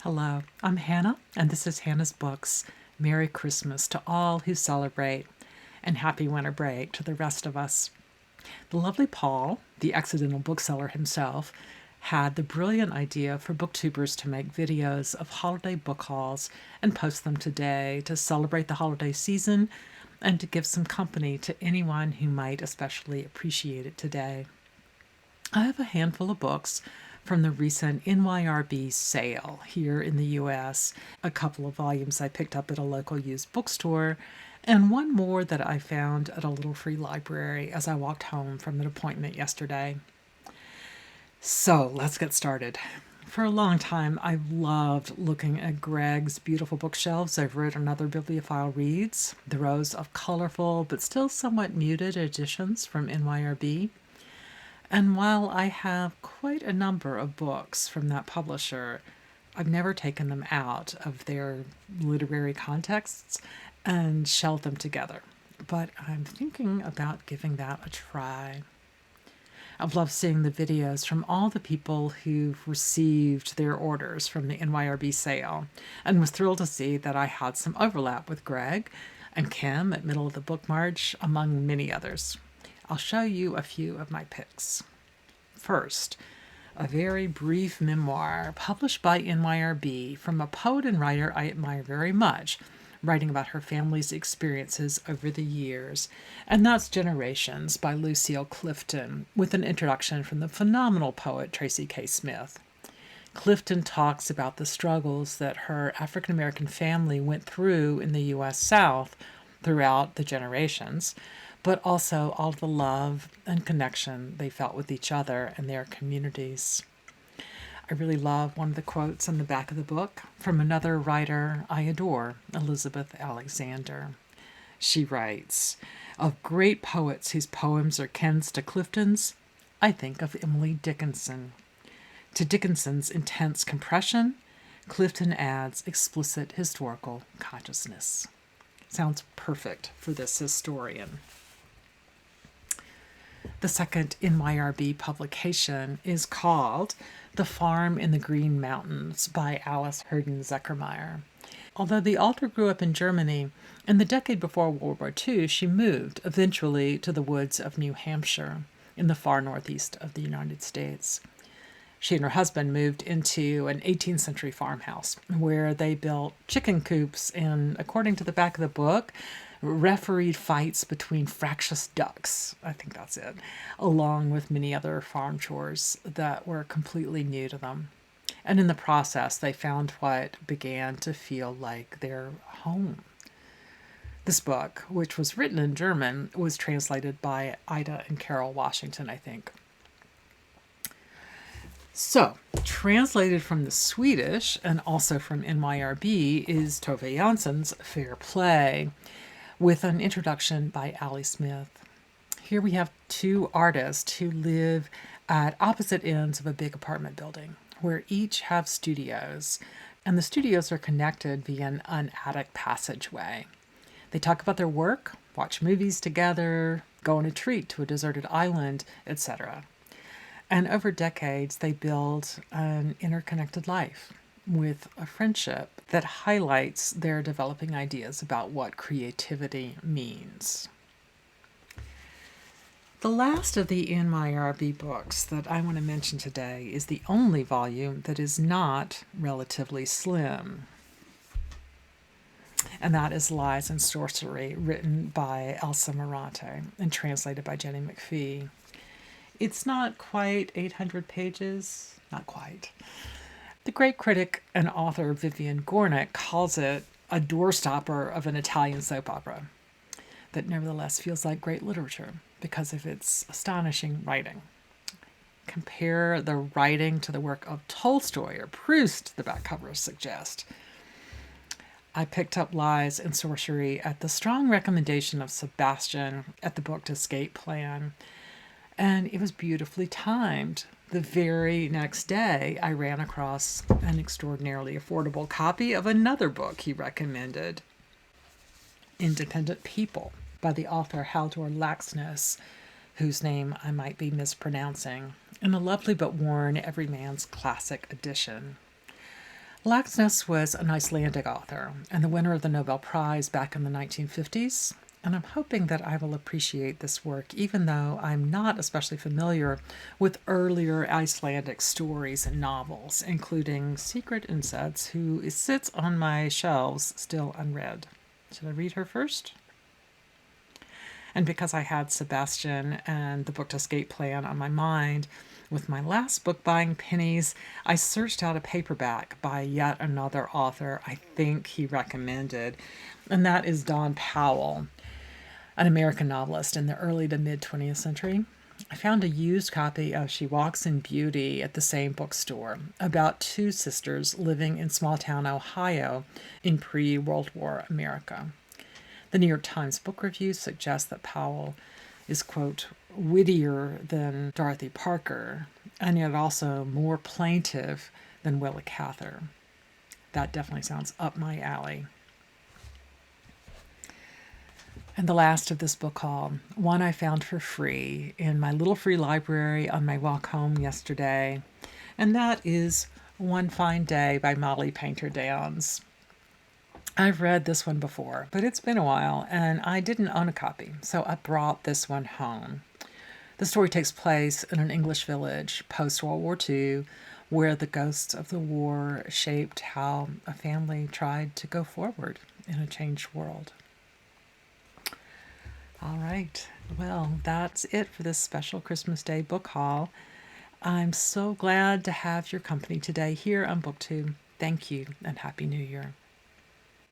Hello, I'm Hannah, and this is Hannah's Books. Merry Christmas to all who celebrate, and happy winter break to the rest of us. The lovely Paul, the accidental bookseller himself, had the brilliant idea for Booktubers to make videos of holiday book hauls and post them today to celebrate the holiday season and to give some company to anyone who might especially appreciate it today. I have a handful of books from the recent NYRB sale here in the US, a couple of volumes I picked up at a local used bookstore, and one more that I found at a little free library as I walked home from an appointment yesterday. So let's get started. For a long time, I've loved looking at Greg's beautiful bookshelves over at Another Bibliophile Reads, the rows of colorful but still somewhat muted editions from NYRB. And while I have quite a number of books from that publisher, I've never taken them out of their literary contexts and shelved them together. But I'm thinking about giving that a try. I've loved seeing the videos from all the people who've received their orders from the NYRB sale, and was thrilled to see that I had some overlap with Greg and Kim at Middle of the Book March, among many others. I'll show you a few of my picks. First, a very brief memoir published by NYRB from a poet and writer I admire very much, writing about her family's experiences over the years, and that's Generations by Lucille Clifton, with an introduction from the phenomenal poet Tracy K. Smith. Clifton talks about the struggles that her African American family went through in the U.S. South throughout the generations, but also all the love and connection they felt with each other and their communities. I really love one of the quotes on the back of the book from another writer I adore, Elizabeth Alexander. She writes, "Of great poets whose poems are kin to Clifton's, I think of Emily Dickinson. To Dickinson's intense compression, Clifton adds explicit historical consciousness." Sounds perfect for this historian. The second NYRB publication is called The Farm in the Green Mountains by Alice Herdan-Zuckmayer. Although the author grew up in Germany, in the decade before World War II, she moved eventually to the woods of New Hampshire in the far northeast of the United States. She and her husband moved into an 18th century farmhouse where they built chicken coops and, according to the back of the book, refereed fights between fractious ducks. I think that's it, along with many other farm chores that were completely new to them. And in the process, they found what began to feel like their home. This book, which was written in German, was translated by Ida and Carol Washington, I think. So, translated from the Swedish and also from NYRB is Tove Jansson's Fair Play, with an introduction by Ali Smith. Here we have two artists who live at opposite ends of a big apartment building, where each have studios, and the studios are connected via an attic passageway. They talk about their work, watch movies together, go on a treat to a deserted island, etc. And over decades, they build an interconnected life with a friendship that highlights their developing ideas about what creativity means. The last of the NYRB books that I want to mention today is the only volume that is not relatively slim. And that is Lies and Sorcery, written by Elsa Morante and translated by Jenny McPhee. It's not quite 800 pages, not quite. The great critic and author Vivian Gornick calls it a doorstopper of an Italian soap opera that nevertheless feels like great literature because of its astonishing writing. Compare the writing to the work of Tolstoy or Proust, the back covers suggest. I picked up Lies and Sorcery at the strong recommendation of Sebastian at the Booked Escape Plan, and it was beautifully timed. The very next day, I ran across an extraordinarily affordable copy of another book he recommended, Independent People, by the author Halldor Laxness, whose name I might be mispronouncing, in a lovely but worn Everyman's Classic edition. Laxness was an Icelandic author and the winner of the Nobel Prize back in the 1950s, and I'm hoping that I will appreciate this work even though I'm not especially familiar with earlier Icelandic stories and novels, including Secret Insects, who sits on my shelves still unread. Should I read her first? And because I had Sebastian and the Book to Escape plan on my mind, with my last book buying pennies, I searched out a paperback by yet another author I think he recommended, and that is Don Powell, an American novelist in the early to mid 20th century. I found a used copy of She Walks in Beauty at the same bookstore about two sisters living in small town Ohio in pre-World War America. The New York Times Book Review suggests that Powell is, quote, wittier than Dorothy Parker, and yet also more plaintive than Willa Cather. That definitely sounds up my alley. And the last of this book haul, one I found for free in my little free library on my walk home yesterday, and that is One Fine Day by Mollie Panter-Downes. I've read this one before, but it's been a while, and I didn't own a copy, so I brought this one home. The story takes place in an English village post-World War II, where the ghosts of the war shaped how a family tried to go forward in a changed world. All right, well, that's it for this special Christmas Day book haul. I'm so glad to have your company today here on Booktube. Thank you, and Happy New Year.